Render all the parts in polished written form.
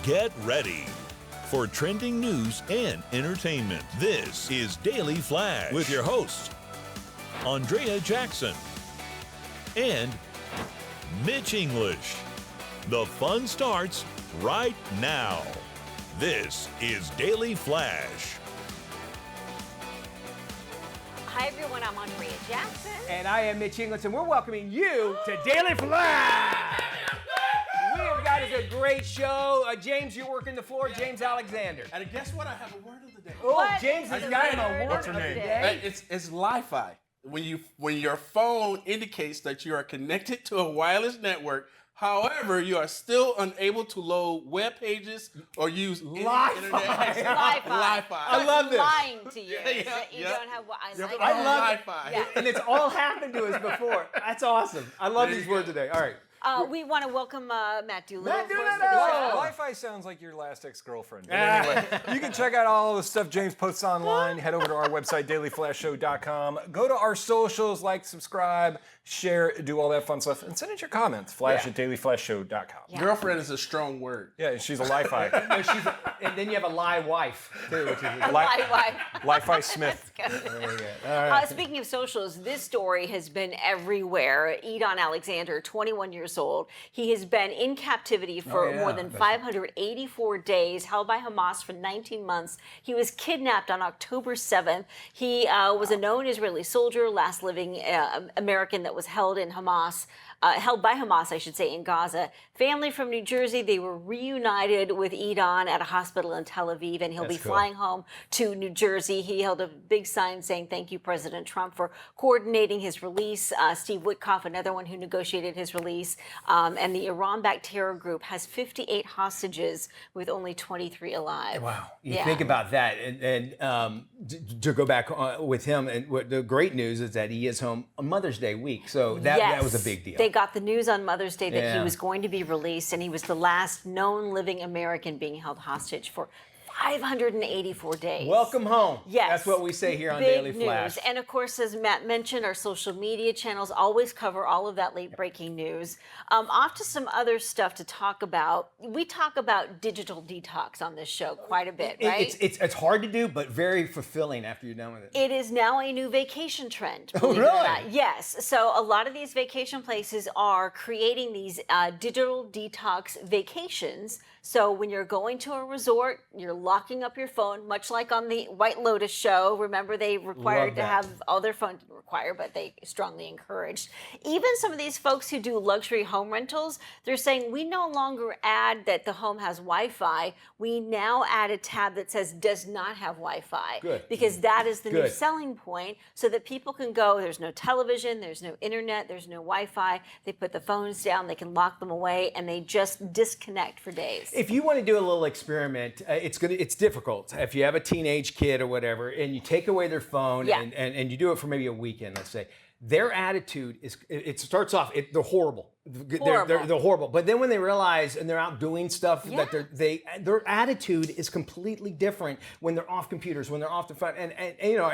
Get ready for trending news and entertainment. This is Daily Flash with your hosts, Andrea Jackson and Mitch English. The fun starts right now. This is Daily Flash. Hi everyone, I'm Andrea Jackson. And I am Mitch English, and we're welcoming you to Daily Flash. We have got us a great show. James, you're working the floor. James Alexander. And guess what? I have a word of the day. Oh, James has got him a word What's of her the name? day. It's Li-Fi. When your phone indicates that you are connected to a wireless network, however, you are still unable to load web pages or use any Li-Fi. internet. Li-Fi. Li-Fi. I love this. Lying to you. Yeah, that you yeah. don't have what You have to I own love Li-Fi. Yeah. And it's all happened to us before. That's awesome. I love There these you words go. today. All right. We want to welcome Matt Doolittle. Matt of course, Doolittle! to the show. Wi-Fi sounds like your last ex-girlfriend. But anyway, you can check out all the stuff James posts online. Head over to our website, dailyflashshow.com. Go to our socials, like, subscribe, share, do all that fun stuff, and send us your comments. Flash at dailyflashshow.com. Yeah. Girlfriend is a strong word. Yeah, and she's a Li-Fi. No, and then you have a lie wife, too, which is Li-Fi. Li-Fi Smith. Speaking of socials, this story has been everywhere. Edon Alexander, 21 years old. He has been in captivity for more than 584 days, held by Hamas for 19 months. He was kidnapped on October 7th. He was a known Israeli soldier, last living American that was held by Hamas, I should say, in Gaza. Family from New Jersey, they were reunited with Edon at a hospital in Tel Aviv, and he'll be flying home to New Jersey. He held a big sign saying, "Thank you, President Trump, for coordinating his release." Steve Witkoff, another one who negotiated his release. And the Iran-backed terror group has 58 hostages with only 23 alive. Wow. You Yeah. think about that. And to go back with him, and the great news is that he is home on Mother's Day week. So that was a big deal. They got the news on Mother's Day that he Yeah. was going to be released, and he was the last known living American being held hostage for 584 days. Welcome home. Yes. That's what we say here on Big Daily Flash. news. And of course, as Matt mentioned, our social media channels always cover all of that late breaking news. Off to some other stuff to talk about. We talk about digital detox on this show quite a bit, right? It's hard to do, but very fulfilling after you're done with it. It is now a new vacation trend. Oh, believe it or really? not. Yes. So a lot of these vacation places are creating these digital detox vacations. So when you're going to a resort, you're locking up your phone, much like on the White Lotus show. Remember, they required to have all their phones required, but they strongly encouraged. Even some of these folks who do luxury home rentals, they're saying we no longer add that the home has Wi-Fi. We now add a tab that says does not have Wi-Fi. Good. Because that is the new Good. selling point, so that people can go, there's no television, there's no internet, there's no Wi-Fi. They put the phones down, they can lock them away, and they just disconnect for days. If you want to do a little experiment, it's difficult. If you have a teenage kid or whatever, and you take away their phone Yeah. and you do it for maybe a weekend, let's say, their attitude is, it starts off, they're horrible. They're horrible. But then when they realize and they're out doing stuff, that their attitude is completely different when they're off computers, when they're off the phone. And you know,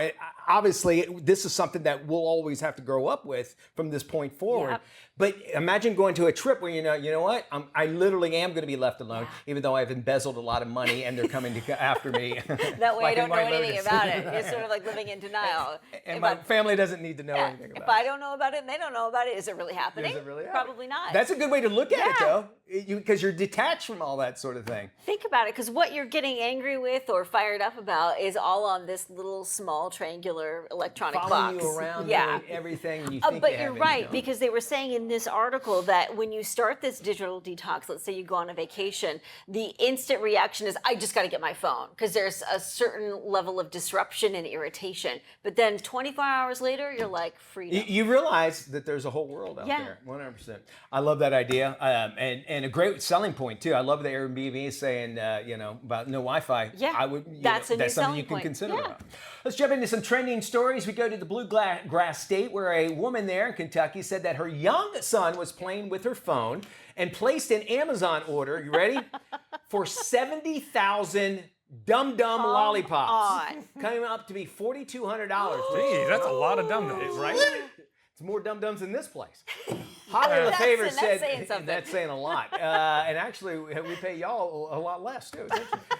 obviously this is something that we'll always have to grow up with from this point forward. Yep. But imagine going to a trip where you know what? I literally am going to be left alone, even though I've embezzled a lot of money and they're coming after me. That way Like I in don't know White anything Lotus. about it. It's sort of like living in denial. And If my I- family doesn't need to know yeah, anything if about I it. don't know about it and they don't know about it, is it really happening? Is it really Probably not. That's a good way to look at it, Yeah. though, because you're detached from all that sort of thing. Think about it, because what you're getting angry with or fired up about is all on this little small triangular electronic Following box. you around, yeah. doing everything you think But you you're have right, in your because they were saying in this article that when you start this digital detox, let's say you go on a vacation, the instant reaction is, I just got to get my phone, because there's a certain level of disruption and irritation. But then 24 hours later, you're like, freedom. You realize that there's a whole world out Yeah. there, 100%. I love that idea, and a great selling point too. I love the Airbnb saying, about no Wi-Fi. Yeah, I would. that's a new that's something selling you can point. consider. Yeah. About. Let's jump into some trending stories. We go to the Bluegrass State, where a woman there in Kentucky said that her young son was playing with her phone and placed an Amazon order. You ready? For 70,000 dum-dum lollipops, coming up to be $4,200. Geez, that's a lot of dum-dums. Right? It's more dum-dums in this place. Holly Lefevre That's said, saying something. that's saying a lot. And actually, we pay y'all a lot less, too.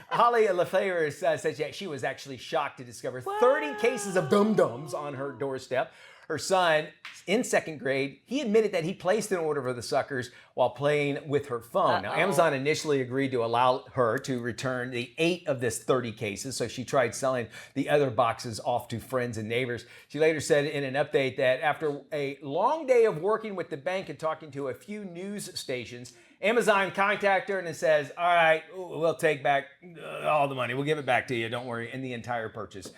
Holly Lefevre says she was actually shocked to discover 30 cases of dum-dums on her doorstep. Her son, in 2nd grade, he admitted that he placed an order for the suckers while playing with her phone. Now, Amazon initially agreed to allow her to return the 8 of this 30 cases, so she tried selling the other boxes off to friends and neighbors. She later said in an update that after a long day of working with the bank and talking to a few news stations, Amazon contacted her and says, all right, we'll take back all the money. We'll give it back to you. Don't worry. And the entire purchase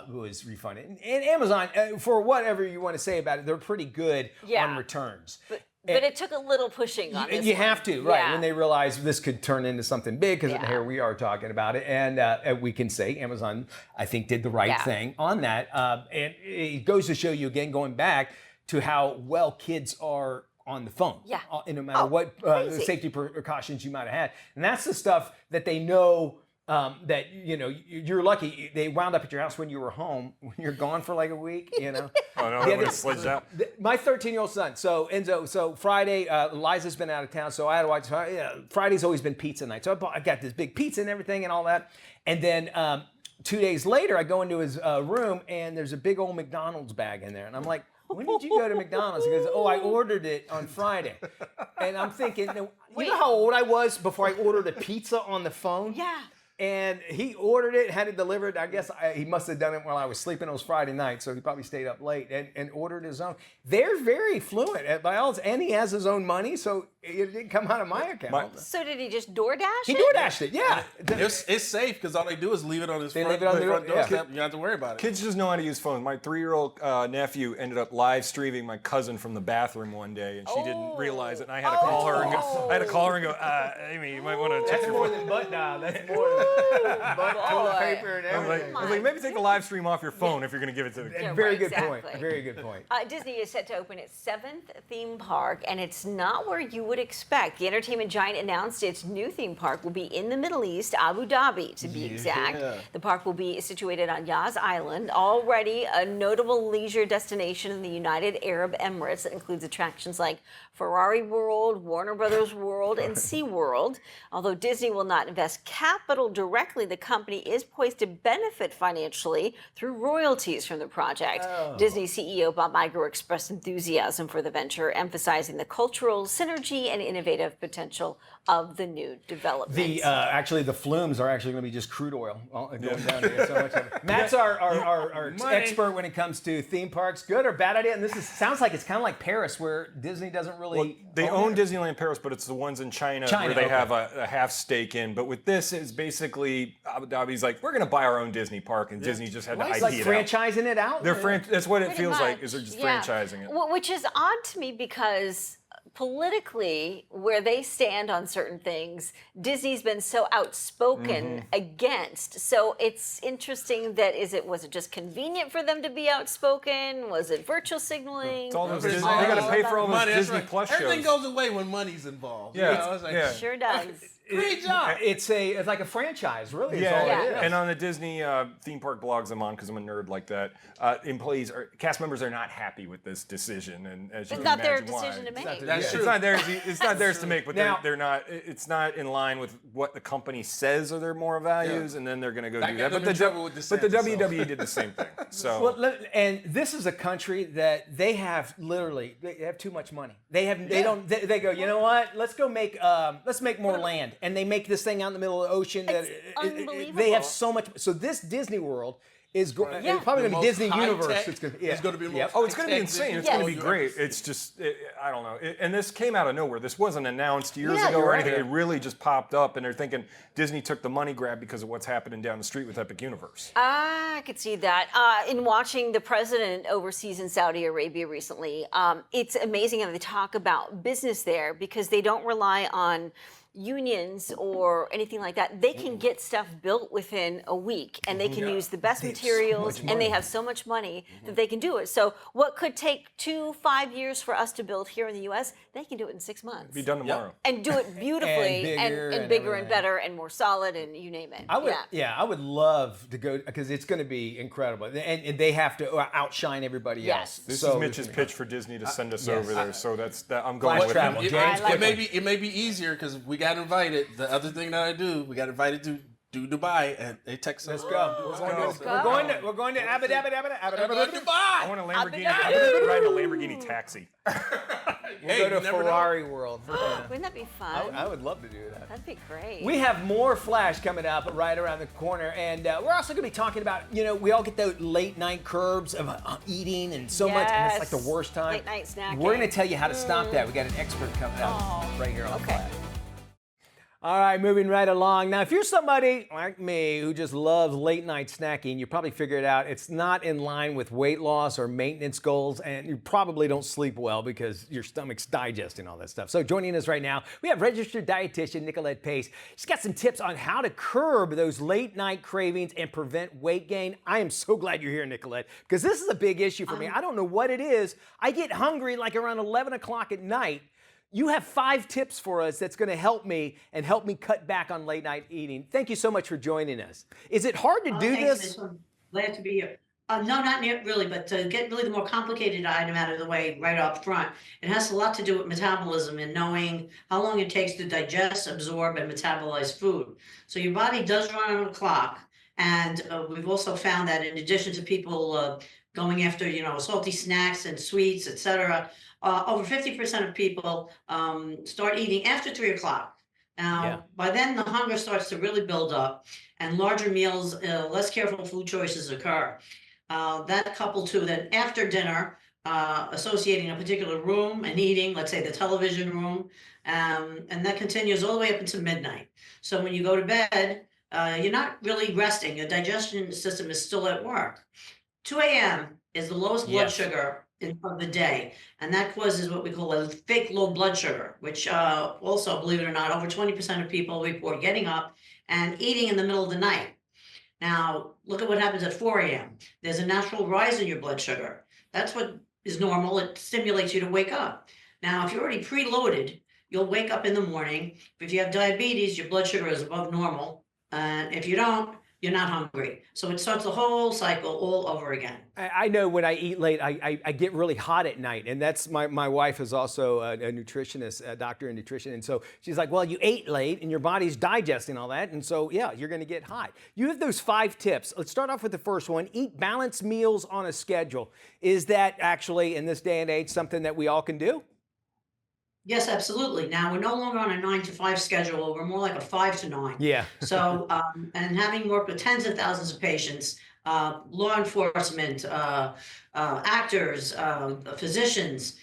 was refunded. And Amazon, for whatever you want to say about it, they're pretty good on returns. But it took a little pushing on this. You one. have to, right? Yeah. When they realized this could turn into something big, because here we are talking about it, and we can say Amazon, I think, did the right thing on that. And it goes to show you again, going back to how well kids are on the phone. Yeah. And no matter what safety precautions you might have had, and that's the stuff that they know. That you're lucky they wound up at your house when you were home. When you're gone for like a week, Oh no, when it slides out. My 13-year-old son. So Enzo. So Friday, Liza's been out of town, so I had to watch. Friday's always been pizza night. So I got this big pizza and everything and all that. And then 2 days later, I go into his room and there's a big old McDonald's bag in there, and I'm like, when did you go to McDonald's? He goes, I ordered it on Friday. And I'm thinking, you know how old I was before I ordered a pizza on the phone? Yeah. And he ordered it, had it delivered. I guess he must have done it while I was sleeping. It was Friday night, so he probably stayed up late and ordered his own. They're very fluent at biology, and he has his own money, so it didn't come out of my account. So did he just DoorDash it? He DoorDashed it, yeah. It's safe because all they do is leave it on his front, leave it on the front doorstep. yeah. You don't have to worry about it. Kids just know how to use phones. My 3-year-old nephew ended up live streaming my cousin from the bathroom one day, and she didn't realize it. And I had to call her and go, Amy, you might want to check That's your more phone. than butt dial. That's more than butt toilet paper and I everything. was like, maybe take the live stream off your phone if you're going to give it to the kid. Very right, good exactly. point. Very good point. Disney is set to open its 7th theme park, and it's not where you would expect. The entertainment giant announced its new theme park will be in the Middle East, Abu Dhabi to be exact. The park will be situated on Yas Island, already a notable leisure destination in the United Arab Emirates that includes attractions like Ferrari World, Warner Brothers World, and SeaWorld. Although Disney will not invest capital directly, the company is poised to benefit financially through royalties from the project. Disney CEO Bob Iger expressed enthusiasm for the venture, emphasizing the cultural synergy and innovative potential of the new development. Actually, the flumes are actually going to be just crude oil going down here. So much of it. Matt's our expert when it comes to theme parks. Good or bad idea? And this sounds like it's kind of like Paris, where Disney doesn't really. Well, they own Disneyland Paris, but it's the ones in China where they have a half stake in. But with this, it's basically Abu Dhabi's like, we're going to buy our own Disney park, and Disney just had to ID like it franchising it out. That's what it Pretty feels like. much, Is they're just yeah. franchising it. Which is odd to me because politically, where they stand on certain things, Disney's been so outspoken against. So it's interesting that was it just convenient for them to be outspoken? Was it virtual signaling? It's all those It's Disney, all they got to pay for all those money, that's Disney right. Plus Everything shows. goes away when money's involved. Yeah. You know, it's like, Yeah. Sure does. great job. It's like a franchise, really. Is all Yeah, it is. and on the Disney theme park blogs I'm on, because I'm a nerd like that, cast members are not happy with this decision, and as you It's can not their imagine why. decision to make. That's true. It's not theirs. It's not theirs to make, but Now- they're not. It's not in line with what the company says are their moral values, and then they're going to go That do got that. them in trouble with But the DeSantis, so. WWE did the same thing. So Well, and this is a country that they have too much money. They go, you know what? Let's make more land, and they make this thing out in the middle of the ocean. It's They unbelievable. have so much. So this Disney World is going. Yeah. It's probably The going to be most Disney high Universe. tech It's going is going to be the most oh, it's going to be high-tech insane. It's Yes. going to be great. It's just I don't know. And this came out of nowhere. This wasn't announced years Yeah, ago you're or right. anything. It really just popped up, and they're thinking Disney took the money grab because of what's happening down the street with Epic Universe. I could see that. In watching the president overseas in Saudi Arabia recently, it's amazing how they talk about business there because they don't rely on unions or anything like that. They can get stuff built within a week, and they can use the best materials, and they have so much money that they can do it. So what could take 2-5 years for us to build here in the U.S., they can do it in 6 months. Be done tomorrow. And do it beautifully and bigger and better and more solid and you name it. I would love to go because it's going to be incredible, and they have to outshine everybody else. This is Mitch's pitch for Disney to send us over there, so I'm going Flash with travel. him. It may be easier because we got invited. The other thing that I do, we got invited to do Dubai, and they text us. Let's go. We're going to Abu Dhabi. Dubai. I want a Lamborghini. I'm going to ride a Lamborghini taxi. We'll go to Ferrari World. Wouldn't that be fun? I would love to do that. That'd be great. We have more Flash coming up right around the corner, and we're also going to be talking about, we all get those late night curbs of eating and so much, and it's like the worst time. Late night snacking. We're going to tell you how to stop that. We got an expert coming up right here on Flash. All right, moving right along. Now, if you're somebody like me who just loves late night snacking, you probably figured out it's not in line with weight loss or maintenance goals, and you probably don't sleep well because your stomach's digesting all that stuff. So joining us right now, we have registered dietitian Nicolette Pace. She's got some tips on how to curb those late night cravings and prevent weight gain. I am so glad you're here, Nicolette, because this is a big issue for me. I don't know what it is. I get hungry like around 11 o'clock at night. You have 5 tips for us that's going to help me cut back on late night eating. Thank you so much for joining us. Is it hard to do this? I'm glad to be here. No, not yet really, but to get really the more complicated item out of the way right up front, it has a lot to do with metabolism and knowing how long it takes to digest, absorb, and metabolize food. So your body does run on a clock, and we've also found that in addition to people going after, salty snacks and sweets, etc., over 50% of people start eating after 3 o'clock. Now, by then the hunger starts to really build up, and larger meals, less careful food choices occur. That coupled to then after dinner, associating a particular room and eating, let's say the television room, and that continues all the way up into midnight. So when you go to bed, you're not really resting. Your digestion system is still at work. 2 a.m. is the lowest blood sugar of the day, and that causes what we call a fake low blood sugar, which also, believe it or not, over 20% of people report getting up and eating in the middle of the night. Now, look at what happens at 4 a.m. There's a natural rise in your blood sugar. That's what is normal. It stimulates you to wake up. Now, if you're already preloaded, you'll wake up in the morning. If you have diabetes, your blood sugar is above normal. And if you don't, you're not hungry. So it starts the whole cycle all over again. I know when I eat late, I get really hot at night. And that's my wife is also a nutritionist, a doctor in nutrition. And so she's like, well, you ate late and your body's digesting all that. And so, yeah, you're going to get hot. You have those 5 tips. Let's start off with the first one. Eat balanced meals on a schedule. Is that actually, in this day and age, something that we all can do? Yes, absolutely. Now we're no longer on a 9 to 5 schedule. We're more like a 5 to 9. Yeah. So, and having worked with tens of thousands of patients, law enforcement, actors, physicians,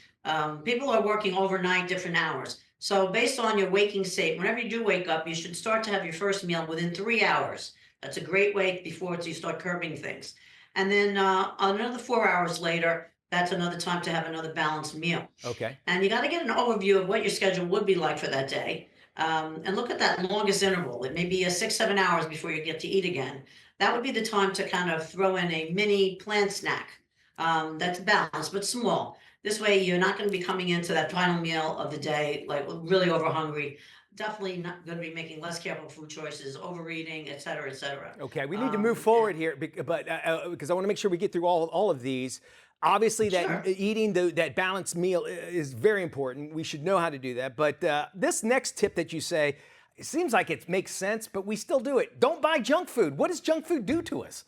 people are working overnight, different hours. So based on your waking state, whenever you do wake up, you should start to have your first meal within 3 hours. That's a great way before you start curbing things. And then another 4 hours later, that's another time to have another balanced meal. Okay. And you got to get an overview of what your schedule would be like for that day. And look at that longest interval. It may be 6-7 hours before you get to eat again. That would be the time to kind of throw in a mini planned snack that's balanced but small. This way you're not going to be coming into that final meal of the day like really over hungry. Definitely not going to be making less careful food choices, overeating, et cetera, et cetera. Okay, we need to move forward here, but because I want to make sure we get through all of these. Obviously, that eating that balanced meal is very important. We should know how to do that. But this next tip that you say, it seems like it makes sense, but we still do it. Don't buy junk food. What does junk food do to us?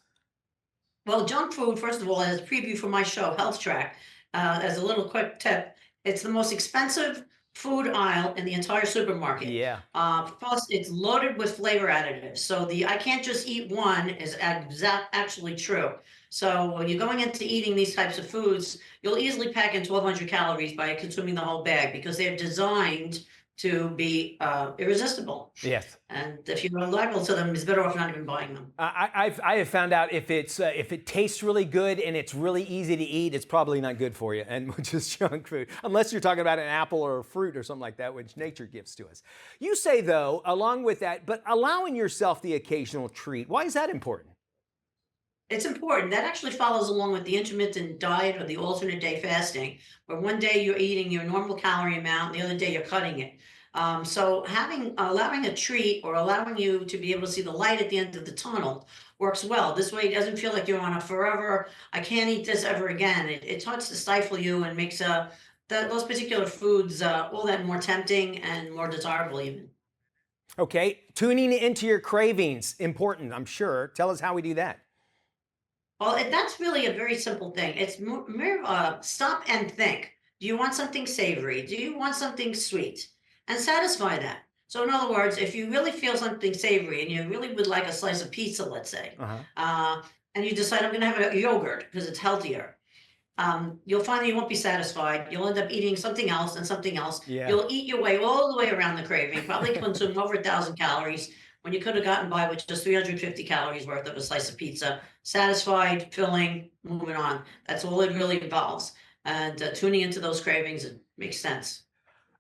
Well, junk food, first of all, as a preview for my show, Health Track, as a little quick tip, it's the most expensive food aisle in the entire supermarket. Yeah. Plus, it's loaded with flavor additives. So I can't just eat one is actually true. So when you're going into eating these types of foods, you'll easily pack in 1,200 calories by consuming the whole bag because they're designed to be irresistible. Yes. And if you're liable to them, it's better off not even buying them. I have found out if it tastes really good and it's really easy to eat, it's probably not good for you, and which is junk food, unless you're talking about an apple or a fruit or something like that, which nature gives to us. You say, though, along with that, but allowing yourself the occasional treat, why is that important? It's important. That actually follows along with the intermittent diet or the alternate day fasting, where one day you're eating your normal calorie amount, and the other day you're cutting it. So allowing a treat or allowing you to be able to see the light at the end of the tunnel works well. This way it doesn't feel like you're on a forever, I can't eat this ever again. It starts to stifle you and makes those particular foods all that more tempting and more desirable even. Okay, tuning into your cravings, important, I'm sure. Tell us how we do that. Well, that's really a very simple thing. It's more stop and think. Do you want something savory? Do you want something sweet? And satisfy that. So in other words, if you really feel something savory and you really would like a slice of pizza, let's say, and you decide I'm going to have a yogurt because it's healthier, you'll find that you won't be satisfied. You'll end up eating something else and something else. Yeah. You'll eat your way all the way around the craving, probably consume over 1,000 calories when you could have gotten by with just 350 calories worth of a slice of pizza. Satisfied, filling, moving on. That's all it really involves. And tuning into those cravings, it makes sense.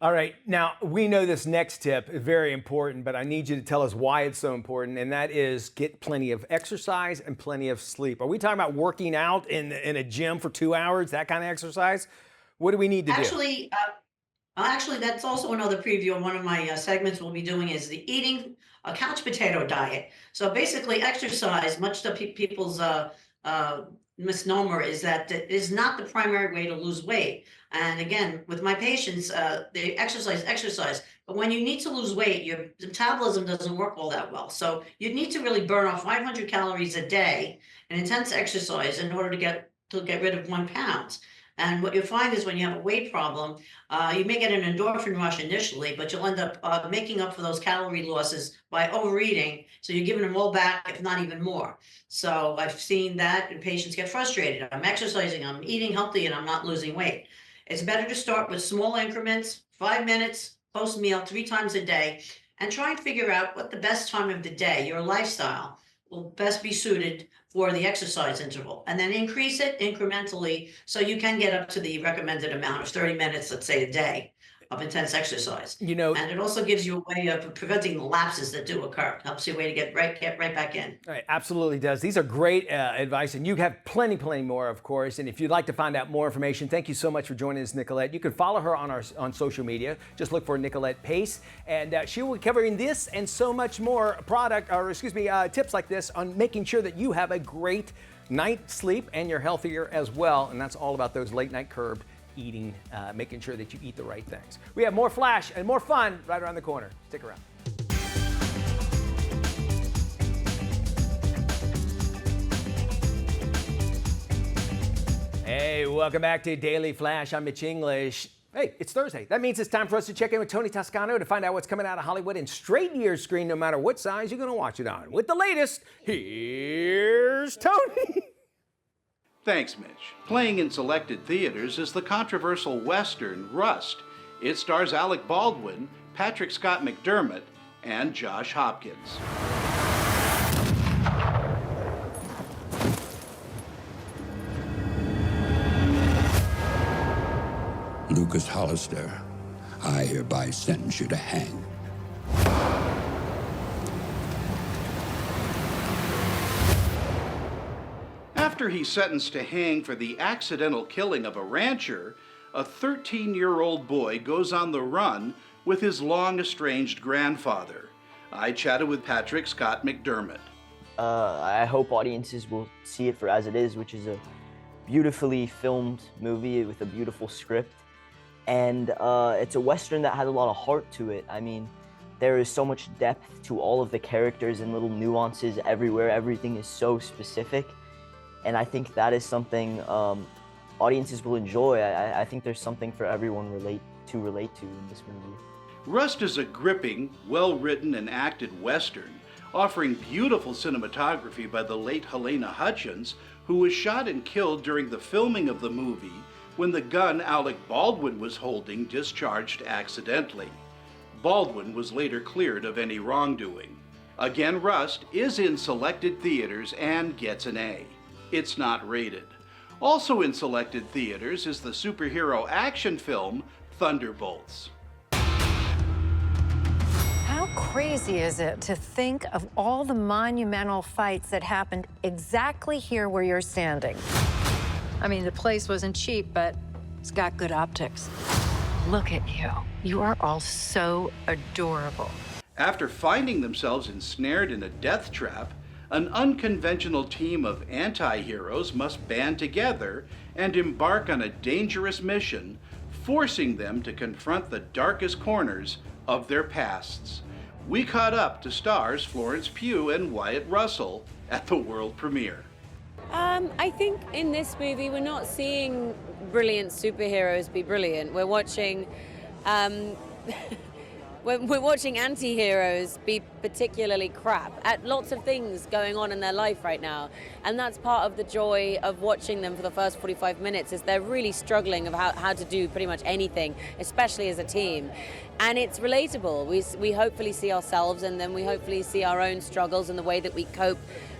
All right, now we know this next tip is very important, but I need you to tell us why it's so important, and that is get plenty of exercise and plenty of sleep. Are we talking about working out in a gym for 2 hours, that kind of exercise? What do we need to do? Actually, that's also another preview of one of my segments we'll be doing is the eating a couch potato diet. So basically exercise, much to people's misnomer is that it is not the primary way to lose weight. And again, with my patients, they exercise, but when you need to lose weight, your metabolism doesn't work all that well. So you need to really burn off 500 calories a day in intense exercise in order to get rid of 1 pound. And what you'll find is when you have a weight problem, you may get an endorphin rush initially, but you'll end up making up for those calorie losses by overeating. So you're giving them all back, if not even more. So I've seen that, and patients get frustrated. I'm exercising, I'm eating healthy, and I'm not losing weight. It's better to start with small increments, 5 minutes, post-meal, 3 times a day, and try and figure out what the best time of the day, your lifestyle, will best be suited for the exercise interval, and then increase it incrementally so you can get up to the recommended amount of 30 minutes, let's say, a day of intense exercise. You know, and it also gives you a way of preventing the lapses that do occur. Helps you a way to get right back in. Right, absolutely does. These are great advice, and you have plenty more, of course. And if you'd like to find out more information, thank you so much for joining us, Nicolette. You can follow her on social media. Just look for Nicolette Pace, and she will be covering this and so much more tips like this on making sure that you have a great night's sleep and you're healthier as well. And that's all about those late night curbed eating, making sure that you eat the right things. We have more Flash and more fun right around the corner. Stick around. Hey, welcome back to Daily Flash. I'm Mitch English. Hey, it's Thursday. That means it's time for us to check in with Tony Toscano to find out what's coming out of Hollywood and straighten your screen no matter what size you're going to watch it on. With the latest, here's Tony. Thanks, Mitch. Playing in selected theaters is the controversial Western Rust. It stars Alec Baldwin, Patrick Scott McDermott, and Josh Hopkins. Lucas Hollister, I hereby sentence you to hang. After he's sentenced to hang for the accidental killing of a rancher, a 13-year-old boy goes on the run with his long-estranged grandfather. I chatted with Patrick Scott McDermott. I hope audiences will see it for as it is, which is a beautifully filmed movie with a beautiful script. And it's a Western that has a lot of heart to it. I mean, there is so much depth to all of the characters and little nuances everywhere. Everything is so specific. And I think that is something audiences will enjoy. I think there's something for everyone to relate to in this movie. Rust is a gripping, well-written and acted Western, offering beautiful cinematography by the late Helena Hutchins, who was shot and killed during the filming of the movie when the gun Alec Baldwin was holding discharged accidentally. Baldwin was later cleared of any wrongdoing. Again, Rust is in selected theaters and gets an A. It's not rated. Also in selected theaters is the superhero action film Thunderbolts. How crazy is it to think of all the monumental fights that happened exactly here where you're standing? I mean, the place wasn't cheap, but it's got good optics. Look at you. You are all so adorable. After finding themselves ensnared in a death trap, an unconventional team of anti-heroes must band together and embark on a dangerous mission, forcing them to confront the darkest corners of their pasts. We caught up to stars Florence Pugh and Wyatt Russell at the world premiere. I think in this movie we're not seeing brilliant superheroes be brilliant. We're watching we're watching anti-heroes be particularly crap at lots of things going on in their life right now. And that's part of the joy of watching them for the first 45 minutes is they're really struggling of how to do pretty much anything, especially as a team. And it's relatable. We hopefully see ourselves, and then we hopefully see our own struggles and the way that we cope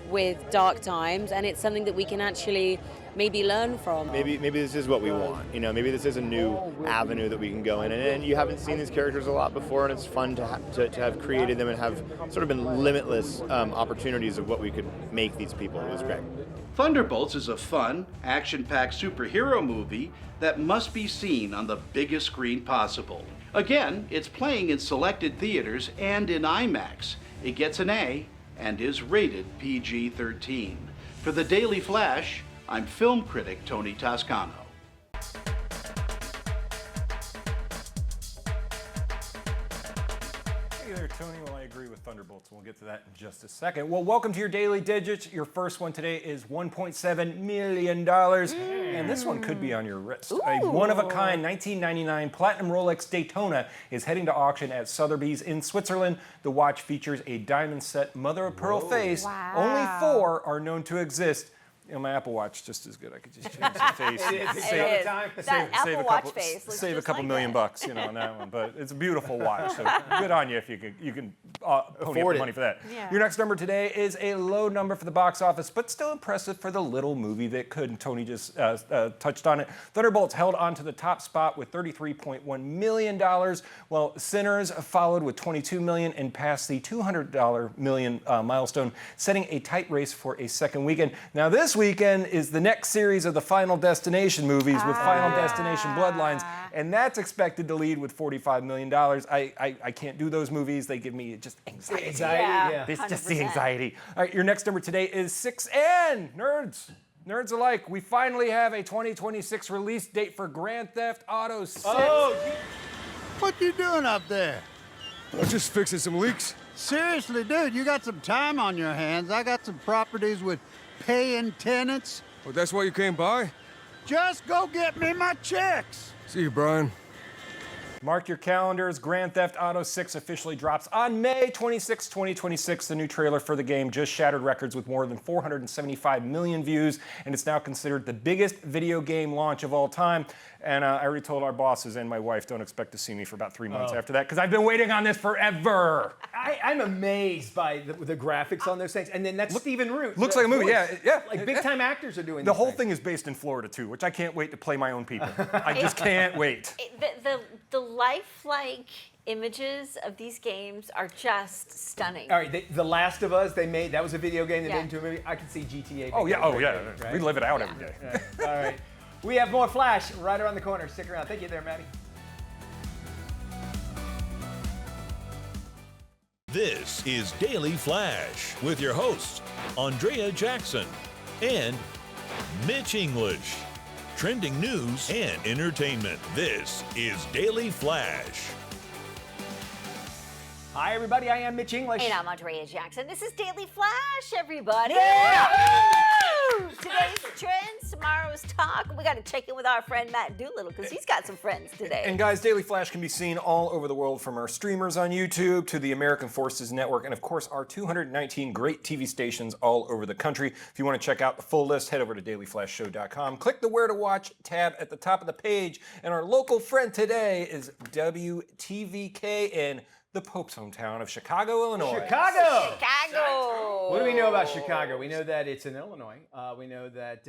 with dark times, and it's something that we can actually maybe learn from. Maybe this is what we want. You know, maybe this is a new avenue that we can go in, and you haven't seen these characters a lot before, and it's fun to have created them and have sort of been limitless opportunities of what we could make these people. It was great. Thunderbolts is a fun, action-packed superhero movie that must be seen on the biggest screen possible. Again, it's playing in selected theaters and in IMAX. It gets an A and is rated PG-13. For the Daily Flash, I'm film critic Tony Toscano. Hey there, Tony. Well, I agree with Thunderbolts. We'll get to that in just a second. Well, welcome to your Daily Digits. Your first one today is $1.7 million. And this one could be on your wrist. Ooh. A one-of-a-kind 1999 Platinum Rolex Daytona is heading to auction at Sotheby's in Switzerland. The watch features a diamond-set mother-of-pearl face. Wow. Only 4 are known to exist. You know, my Apple Watch just as good. I could just change the face. Save a couple, save a couple million bucks, you know, on that one. But it's a beautiful watch, so good on you if you can pony up the money for that. Yeah. Your next number today is a low number for the box office, but still impressive for the little movie that could. And Tony just touched on it. Thunderbolts held on to the top spot with $33.1 million, while Sinners followed with $22 million and passed the $200 million milestone, setting a tight race for a second weekend. Now this weekend is the next series of the Final Destination movies with Final Destination Bloodlines, and that's expected to lead with $45 million. I can't do those movies. They give me just anxiety. Yeah. It's just the anxiety. All right, your next number today is 6, and nerds alike, we finally have a 2026 release date for Grand Theft Auto 6. What you doing up there? I'm just fixing some leaks. Seriously, dude, you got some time on your hands. I got some properties with paying tenants. Well, that's why you came by? Just go get me my checks. See you, Brian. Mark your calendars. Grand Theft Auto 6 officially drops on May 26, 2026. The new trailer for the game just shattered records with more than 475 million views, and it's now considered the biggest video game launch of all time. And I already told our bosses and my wife, don't expect to see me for about 3 months after that, because I've been waiting on this forever. I'm amazed by the graphics on those things. And then that's Stephen Root. Looks like a movie, yeah. Like big-time actors are doing The these whole things. thing is based in Florida, too, which I can't wait to play my own people. I just can't wait. The lifelike images of these games are just stunning. All right, The Last of Us, that was a video game they made into a movie. I can see GTA. Oh, yeah. Right? We live it out every day. All right. We have more Flash right around the corner. Stick around. Thank you there, Maddie. This is Daily Flash with your hosts, Andrea Jackson and Mitch English. Trending news and entertainment. This is Daily Flash. Hi, everybody. I am Mitch English. And I'm Andrea Jackson. This is Daily Flash, everybody. Yeah! Today's trends, tomorrow's talk. We got to check in with our friend Matt Doolittle because he's got some friends today. And guys, Daily Flash can be seen all over the world, from our streamers on YouTube to the American Forces Network, and of course our 219 great TV stations all over the country. If you want to check out the full list, head over to dailyflashshow.com. Click the Where to Watch tab at the top of the page. And our local friend today is WTVK in the Pope's hometown of Chicago, Illinois. Chicago! Chicago! What do we know about Chicago? We know that it's in Illinois. We know that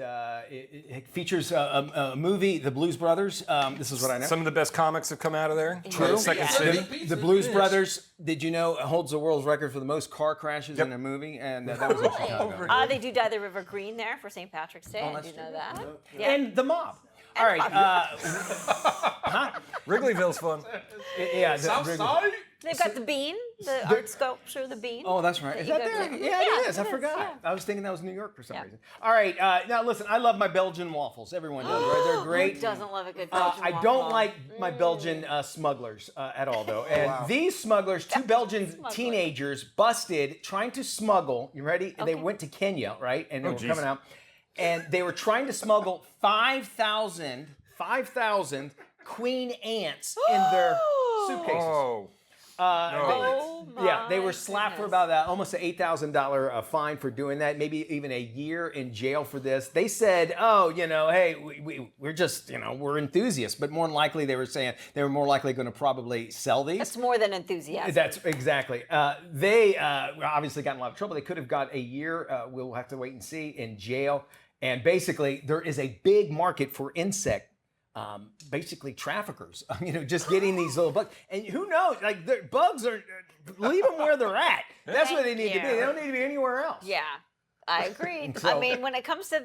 it features a movie, The Blues Brothers. This is what I know. Some of the best comics have come out of there. True. Second City. The Blues Brothers, did you know, holds the world's record for the most car crashes in a movie? And that was in Chicago. They do dye the River green there for St. Patrick's Day. I do know that. Yeah. And the mob. All right. Wrigleyville's fun. Yeah. Southside? They've got the bean, the art sculpture, the bean. Oh, that's right. Is that there? Yeah, it is. I forgot. Yeah. I was thinking that was New York for some reason. All right. Now, listen, I love my Belgian waffles. Everyone does, right? They're great. Who doesn't love a good Belgian waffle? I don't like my Belgian smugglers at all, though. And these smugglers, two Belgian teenagers, busted trying to smuggle. You ready? Okay. They went to Kenya, right? And they were coming out. And they were trying to smuggle 5,000 queen ants in their suitcases. Oh. They were slapped for about almost an $8,000 fine for doing that, maybe even a year in jail for this. They said, hey, we're just, we're enthusiasts, but more than likely they were saying they were more likely going to probably sell these. That's more than enthusiasm. That's exactly. They obviously got in a lot of trouble. They could have got a year, we'll have to wait and see, in jail. And basically, there is a big market for insect basically traffickers, just getting these little bugs. And who knows, like, bugs are, leave them where they're at. That's where they need to be. They don't need to be anywhere else. Yeah, I agree. I mean, when it comes to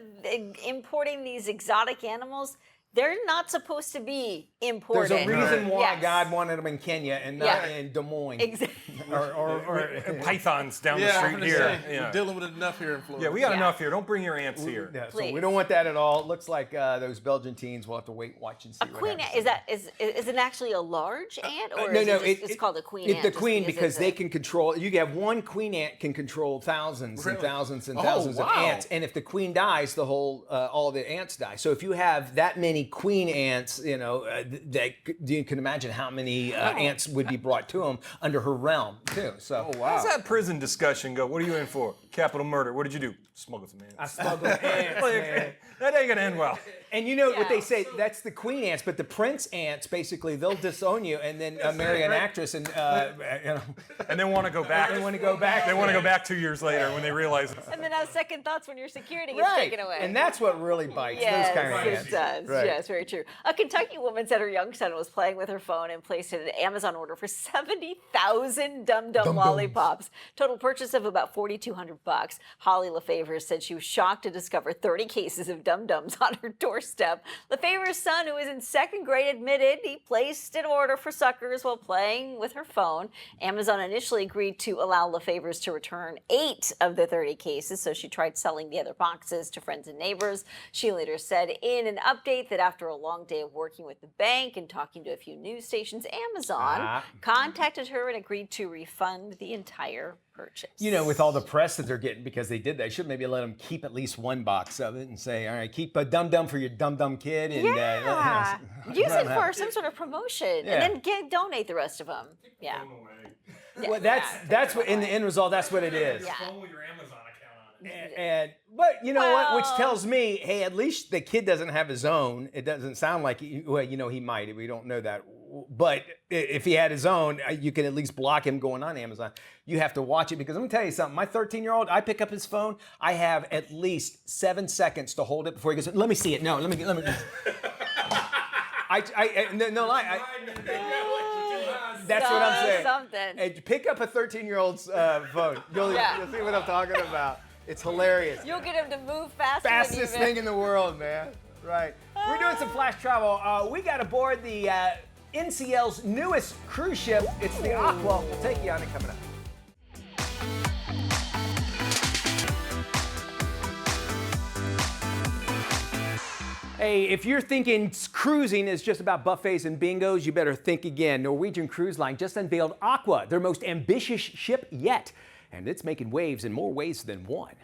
importing these exotic animals, they're not supposed to be imported. There's a reason why God wanted them in Kenya and not in Des Moines. Exactly. or pythons down the street here. We're dealing with enough here in Florida. Yeah, we got enough here. Don't bring your ants here. Yeah, so we don't want that at all. It looks like those Belgian teens will have to watch and see what queen happens. Is it actually a large ant, or no, it's called a queen ant? The queen, because they can control. You have one queen ant can control thousands and thousands and thousands of ants, and if the queen dies, the whole all the ants die. So if you have that many queen ants, that you can imagine how many ants would be brought to them under her realm too. So how's that prison discussion go? What are you in for? Capital murder. What did you do? Smuggled some ants. I smuggled ants. Man. That ain't gonna end well. And you know what they say? That's the queen ants, but the prince ants, basically, they'll disown you and then marry an actress and and then want to go back. They want to go back. They want to go back 2 years later when they realize. And then have second thoughts when your security gets taken away. And that's what really bites. Those kind of ants. It does. Right. Yes, very true. A Kentucky woman said her young son was playing with her phone and placed an Amazon order for 70,000 Dum Dum lollipops. Total purchase of about $4,200. Holly LaFavor said she was shocked to discover 30 cases of Dum Dums on her doorstep. LaFavor's son, who is in second grade, admitted he placed an order for suckers while playing with her phone. Amazon initially agreed to allow LaFavor's to return 8 of the 30 cases, so she tried selling the other boxes to friends and neighbors. She later said in an update that after a long day of working with the bank and talking to a few news stations, Amazon contacted her and agreed to refund the entire purchase. With all the press that they're getting because they did that, I should maybe let them keep at least one box of it and say, all right, keep a Dum Dum for your Dum Dum kid. And, use it for some sort of promotion and then donate the rest of them. Yeah. Well, that's what, in the end result, that's what it is. Yeah. Your Amazon account on it. But you know what? Which tells me, hey, at least the kid doesn't have his own. It doesn't sound like, he might. We don't know that. But if he had his own, you can at least block him going on Amazon. You have to watch it because I'm going to tell you something. My 13-year-old, I pick up his phone. I have at least 7 seconds to hold it before he goes, let me see it. No, let me. No lie. That's what I'm saying. Something. Hey, pick up a 13-year-old's phone. You'll see what I'm talking about. It's hilarious. You'll get him to move faster. Fastest thing in the world, man. Right. We're doing some flash travel. We got aboard the NCL's newest cruise ship. It's the Aqua. We'll take you on it coming up. Hey, if you're thinking cruising is just about buffets and bingos, you better think again. Norwegian Cruise Line just unveiled Aqua, their most ambitious ship yet. And it's making waves in more ways than one.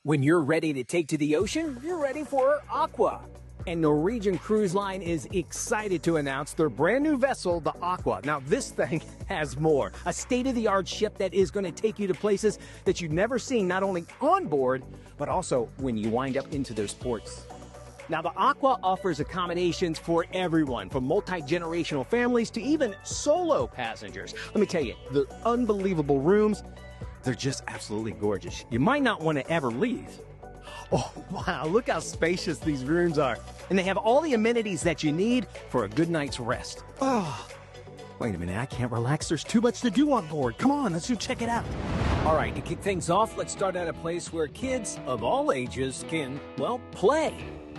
When you're ready to take to the ocean, you're ready for Aqua. And Norwegian Cruise Line is excited to announce their brand new vessel, the Aqua. Now, this thing has more. A state-of-the-art ship that is going to take you to places that you've never seen, not only on board, but also when you wind up into those ports. Now, the Aqua offers accommodations for everyone, from multi-generational families to even solo passengers. Let me tell you, the unbelievable rooms, they're just absolutely gorgeous. You might not want to ever leave. Oh, wow, look how spacious these rooms are. And they have all the amenities that you need for a good night's rest. Oh, wait a minute, I can't relax. There's too much to do on board. Come on, let's go check it out. All right, to kick things off, let's start at a place where kids of all ages can, well, play.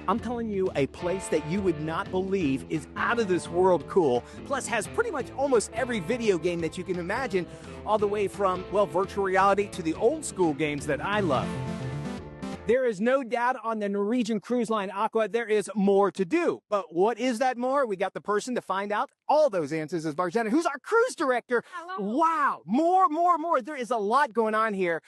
I'm telling you, a place that you would not believe is out of this world cool, plus has pretty much almost every video game that you can imagine, all the way from, well, virtual reality to the old school games that I love. There is no doubt on the Norwegian Cruise Line Aqua, there is more to do. But what is that more? We got the person to find out all those answers is Marjana, who's our cruise director. Hello. Wow, more. There is a lot going on here.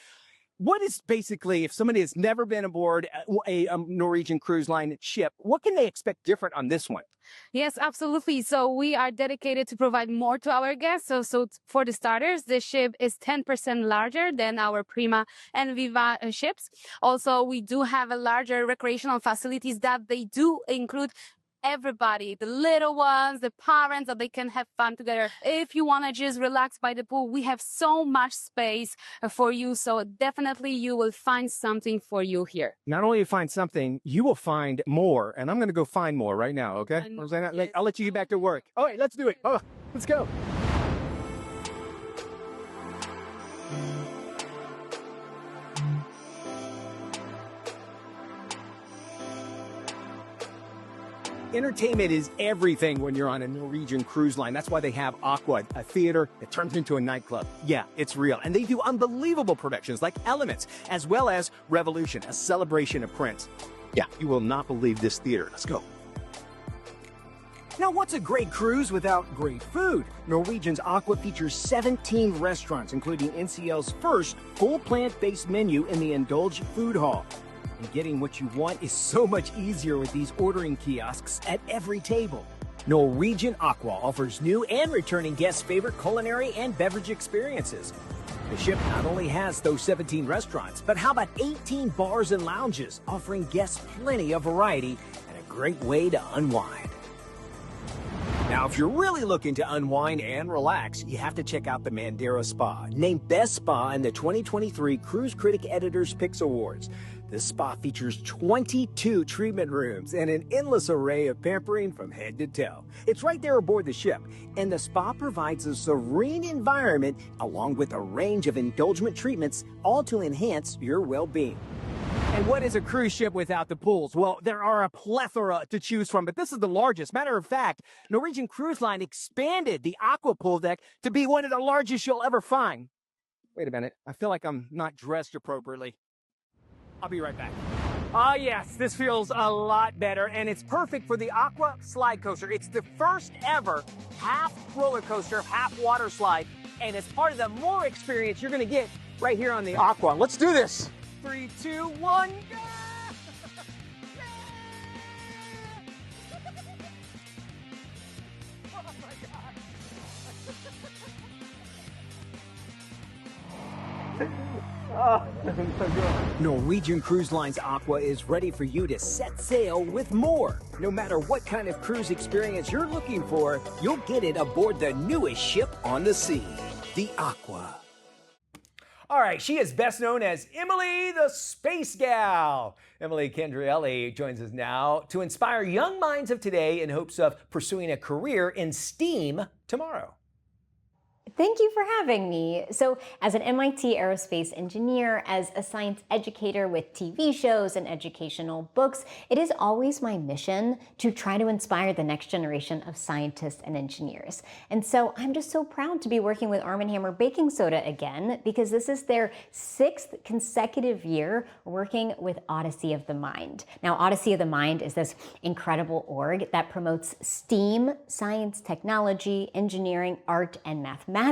What is basically, if somebody has never been aboard a Norwegian Cruise Line ship, what can they expect different on this one? Yes, absolutely. So we are dedicated to provide more to our guests. So for the starters, the ship is 10% larger than our Prima and Viva ships. Also, we do have a larger recreational facilities that they do include everybody, the little ones, the parents, that they can have fun together. If you want to just relax by the pool, we have so much space for you. So definitely you will find something for you here. Not only you find something, you will find more. And I'm going to go find more right now, okay? Yes. I'll let you get back to work. All right, let's do it. Oh, let's go. Entertainment is everything when you're on a Norwegian Cruise Line. That's why they have Aqua, a theater that turns into a nightclub. Yeah, it's real. And they do unbelievable productions like Elements, as well as Revolution, a celebration of Prince. Yeah, you will not believe this theater. Let's go. Now, what's a great cruise without great food? Norwegian's Aqua features 17 restaurants, including NCL's first full plant-based menu in the Indulge Food Hall. And getting what you want is so much easier with these ordering kiosks at every table. Norwegian Aqua offers new and returning guests' favorite culinary and beverage experiences. The ship not only has those 17 restaurants, but how about 18 bars and lounges, offering guests plenty of variety and a great way to unwind. Now, if you're really looking to unwind and relax, you have to check out the Mandera Spa, named Best Spa in the 2023 Cruise Critic Editors Picks Awards. This spa features 22 treatment rooms and an endless array of pampering from head to toe. It's right there aboard the ship, and the spa provides a serene environment along with a range of indulgent treatments, all to enhance your well-being. And what is a cruise ship without the pools? Well, there are a plethora to choose from, but this is the largest. Matter of fact, Norwegian Cruise Line expanded the Aqua pool deck to be one of the largest you'll ever find. Wait a minute, I feel like I'm not dressed appropriately. I'll be right back. Ah, yes, this feels a lot better, and it's perfect for the Aqua slide coaster. It's the first ever half roller coaster, half water slide, and it's part of the more experience you're going to get right here on the Aqua. Let's do this. 3, 2, 1, go! Oh my God. Oh, so good. Norwegian Cruise Line's Aqua is ready for you to set sail with more. No matter what kind of cruise experience you're looking for, you'll get it aboard the newest ship on the sea, the Aqua. All right, she is best known as Emily the Space Gal. Emily Kendrielli joins us now to inspire young minds of today in hopes of pursuing a career in STEAM tomorrow. Thank you for having me. So as an MIT aerospace engineer, as a science educator with TV shows and educational books, it is always my mission to try to inspire the next generation of scientists and engineers. And so I'm just so proud to be working with Arm & Hammer Baking Soda again, because this is their 6th consecutive year working with Odyssey of the Mind. Now, Odyssey of the Mind is this incredible org that promotes STEAM, science, technology, engineering, art, and mathematics-based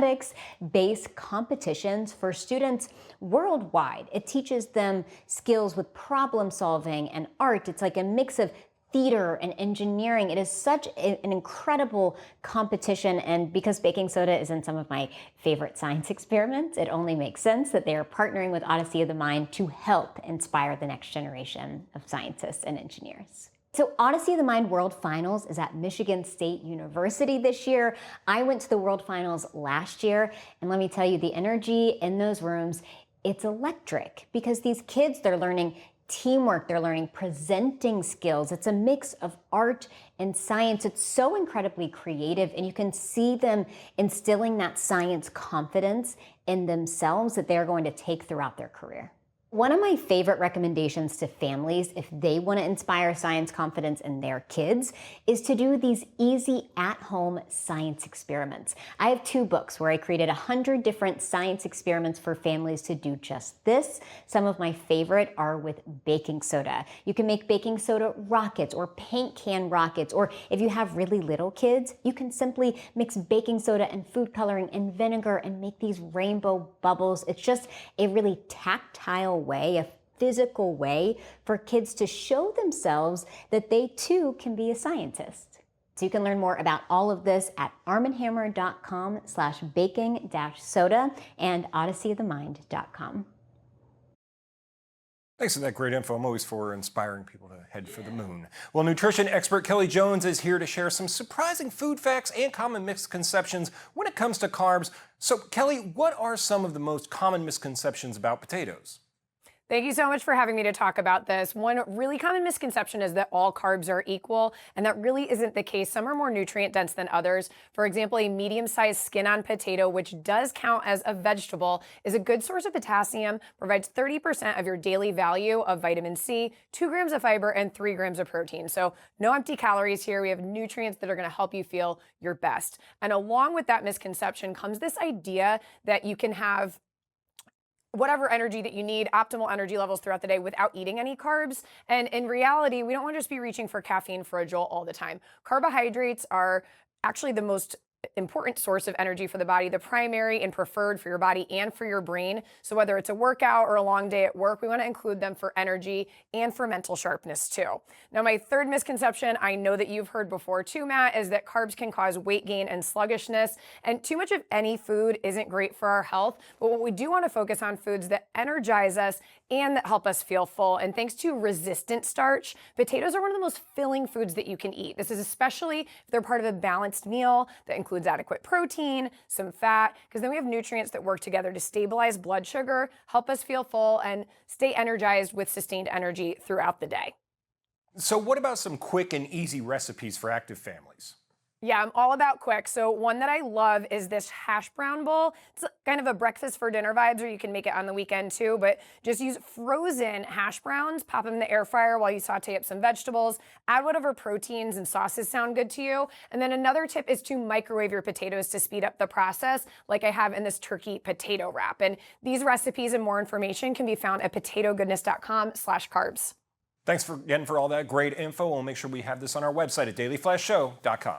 competitions for students worldwide. It teaches them skills with problem solving and art. It's like a mix of theater and engineering. It is such an incredible competition, and because baking soda is in some of my favorite science experiments, it only makes sense that they are partnering with Odyssey of the Mind to help inspire the next generation of scientists and engineers. So Odyssey of the Mind World Finals is at Michigan State University this year. I went to the World Finals last year, and let me tell you, the energy in those rooms, it's electric because these kids, they're learning teamwork, they're learning presenting skills. It's a mix of art and science. It's so incredibly creative, and you can see them instilling that science confidence in themselves that they're going to take throughout their career. One of my favorite recommendations to families, if they want to inspire science confidence in their kids, is to do these easy at-home science experiments. I have 2 books where I created 100 different science experiments for families to do just this. Some of my favorite are with baking soda. You can make baking soda rockets or paint can rockets, or if you have really little kids, you can simply mix baking soda and food coloring and vinegar and make these rainbow bubbles. It's just a really tactile way, a physical way for kids to show themselves that they too can be a scientist. So you can learn more about all of this at armandhammer.com/baking-soda and odysseyofthemind.com. Thanks for that great info. I'm always for inspiring people to head for the moon. Well, nutrition expert Kelly Jones is here to share some surprising food facts and common misconceptions when it comes to carbs. So, Kelly, what are some of the most common misconceptions about potatoes? Thank you so much for having me to talk about this. One really common misconception is that all carbs are equal, and that really isn't the case. Some are more nutrient dense than others. For example, a medium-sized skin-on potato, which does count as a vegetable, is a good source of potassium, provides 30% of your daily value of vitamin C, 2 grams of fiber, and 3 grams of protein. So no empty calories here. We have nutrients that are going to help you feel your best. And along with that misconception comes this idea that you can have whatever energy that you need, optimal energy levels throughout the day without eating any carbs. And in reality, we don't want to just be reaching for caffeine for a jolt all the time. Carbohydrates are actually the most important source of energy for the body, the primary and preferred for your body and for your brain. So whether it's a workout or a long day at work, we want to include them for energy and for mental sharpness too. Now, my third misconception, I know that you've heard before too, Matt, is that carbs can cause weight gain and sluggishness. And too much of any food isn't great for our health. But what we do want to focus on foods that energize us and that help us feel full. And thanks to resistant starch, potatoes are one of the most filling foods that you can eat. This is especially if they're part of a balanced meal that includes adequate protein, some fat, because then we have nutrients that work together to stabilize blood sugar, help us feel full, and stay energized with sustained energy throughout the day. So what about some quick and easy recipes for active families? Yeah, I'm all about quick. So one that I love is this hash brown bowl. It's kind of a breakfast for dinner vibes, or you can make it on the weekend too, but just use frozen hash browns, pop them in the air fryer while you saute up some vegetables, add whatever proteins and sauces sound good to you. And then another tip is to microwave your potatoes to speed up the process, like I have in this turkey potato wrap. And these recipes and more information can be found at potatogoodness.com/carbs. Thanks again for all that great info. We'll make sure we have this on our website at dailyflashshow.com.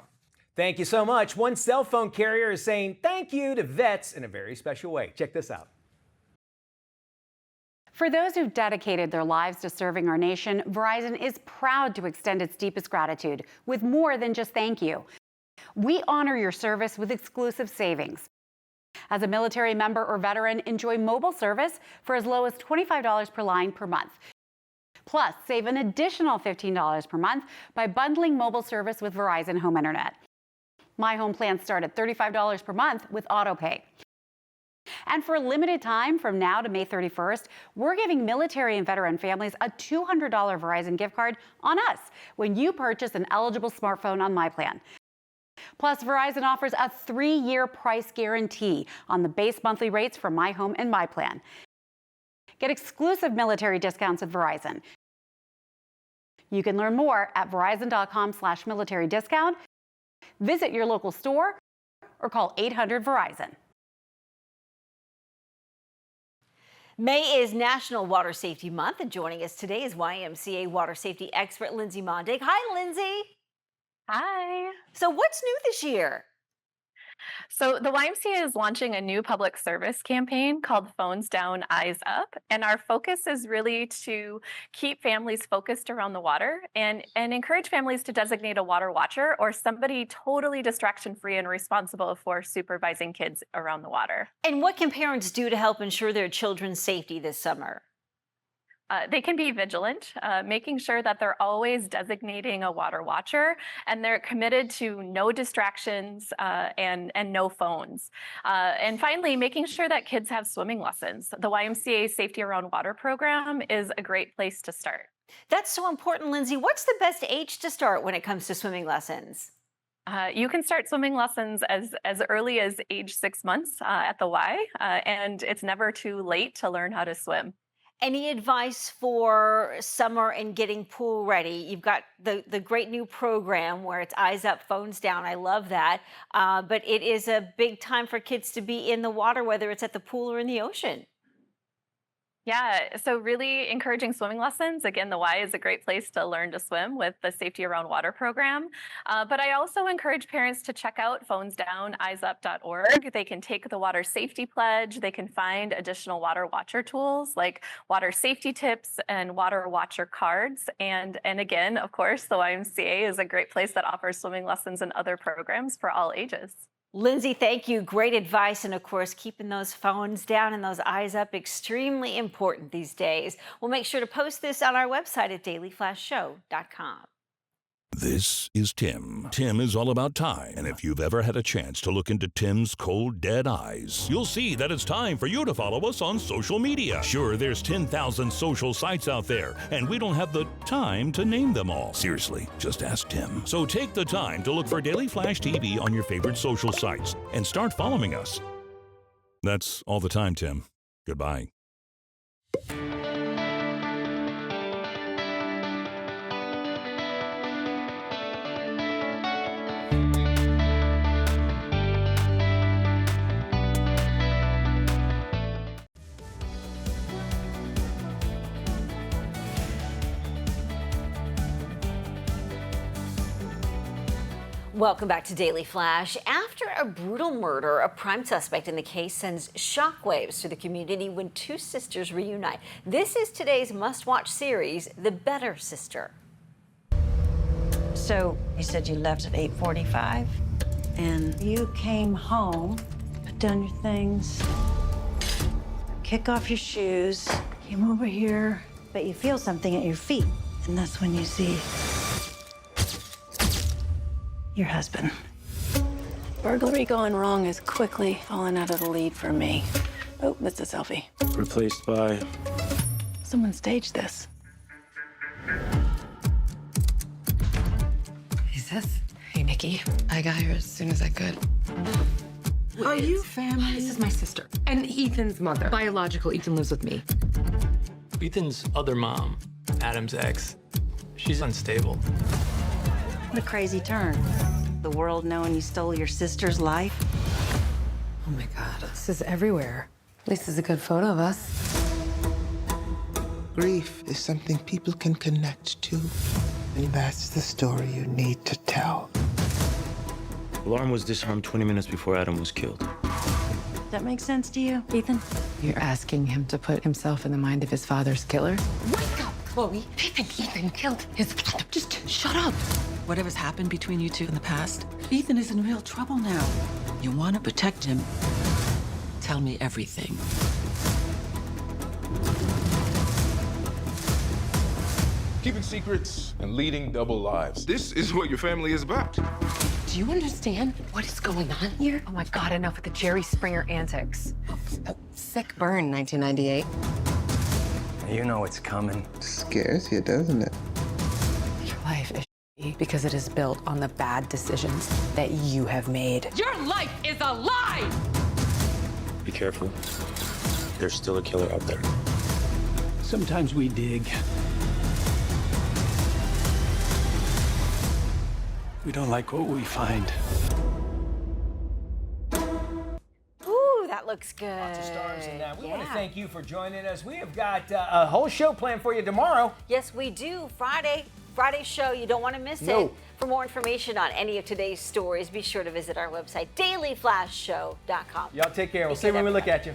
Thank you so much. One cell phone carrier is saying thank you to vets in a very special way. Check this out. For those who've dedicated their lives to serving our nation, Verizon is proud to extend its deepest gratitude with more than just thank you. We honor your service with exclusive savings. As a military member or veteran, enjoy mobile service for as low as $25 per line per month. Plus, save an additional $15 per month by bundling mobile service with Verizon Home Internet. My home plans start at $35 per month with AutoPay. And for a limited time from now to May 31st, we're giving military and veteran families a $200 Verizon gift card on us when you purchase an eligible smartphone on My Plan. Plus, Verizon offers a 3-year price guarantee on the base monthly rates for My Home and My Plan. Get exclusive military discounts with Verizon. You can learn more at verizon.com/military discount. Visit your local store or call 800-VERIZON. May is National Water Safety Month, and joining us today is YMCA water safety expert Lindsay Mondig. Hi, Lindsay. Hi. So what's new this year? So the YMCA is launching a new public service campaign called Phones Down, Eyes Up. And our focus is really to keep families focused around the water and encourage families to designate a water watcher or somebody totally distraction-free and responsible for supervising kids around the water. And what can parents do to help ensure their children's safety this summer? They can be vigilant, making sure that they're always designating a water watcher, and they're committed to no distractions and no phones. And finally, making sure that kids have swimming lessons. The YMCA Safety Around Water program is a great place to start. That's so important, Lindsay. What's the best age to start when it comes to swimming lessons? You can start swimming lessons as early as age 6 months at the Y, and it's never too late to learn how to swim. Any advice for summer and getting pool ready? You've got the great new program where it's eyes up, phones down. I love that. But it is a big time for kids to be in the water, whether it's at the pool or in the ocean. Yeah, so really encouraging swimming lessons. Again, the Y is a great place to learn to swim with the Safety Around Water program. But I also encourage parents to check out phonesdowneyesup.org. They can take the water safety pledge. They can find additional water watcher tools like water safety tips and water watcher cards. And again, of course, the YMCA is a great place that offers swimming lessons and other programs for all ages. Lindsay, thank you. Great advice. And of course, keeping those phones down and those eyes up, extremely important these days. We'll make sure to post this on our website at dailyflashshow.com. This is Tim. Tim is all about time, and if you've ever had a chance to look into Tim's cold, dead eyes, you'll see that it's time for you to follow us on social media. Sure, there's 10,000 social sites out there, and we don't have the time to name them all. Seriously, just ask Tim. So take the time to look for Daily Flash TV on your favorite social sites and start following us. That's all the time, Tim. Goodbye. Welcome back to Daily Flash. After a brutal murder, a prime suspect in the case sends shockwaves through the community when two sisters reunite. This is today's must-watch series, The Better Sister. So you said you left at 8:45, and you came home, put down your things, kick off your shoes, came over here, but you feel something at your feet, and that's when you see your husband. Burglary gone wrong is quickly falling out of the lead for me. Oh, that's a selfie. Replaced by... Someone staged this. Is this? Hey, Nikki. I got here as soon as I could. Are you family? This is my sister. And Ethan's mother. Biological. Ethan lives with me. Ethan's other mom, Adam's ex, she's unstable. What a crazy turn. The world knowing you stole your sister's life. Oh my God, this is everywhere. At least it's a good photo of us. Grief is something people can connect to. And that's the story you need to tell. Lauren was disarmed 20 minutes before Adam was killed. Does that make sense to you, Ethan? You're asking him to put himself in the mind of his father's killer? Wake up, Chloe. I think Ethan killed his father. Just shut up. Whatever's happened between you two in the past, Ethan is in real trouble now. You want to protect him. Tell me everything. Keeping secrets and leading double lives. This is what your family is about. Do you understand what is going on here? Oh my God, enough with the Jerry Springer antics. Sick burn, 1998. You know it's coming. Scares you, doesn't it? Your life is shitty because it is built on the bad decisions that you have made. Your life is a lie! Be careful. There's still a killer out there. Sometimes we dig. We don't like what we find. Ooh, that looks good. Lots of stars in that. We want to thank you for joining us. We have got a whole show planned for you tomorrow. Yes, we do. Friday show. You don't want to miss it. For more information on any of today's stories, be sure to visit our website, dailyflashshow.com. Y'all take care. We'll see you when we look at you.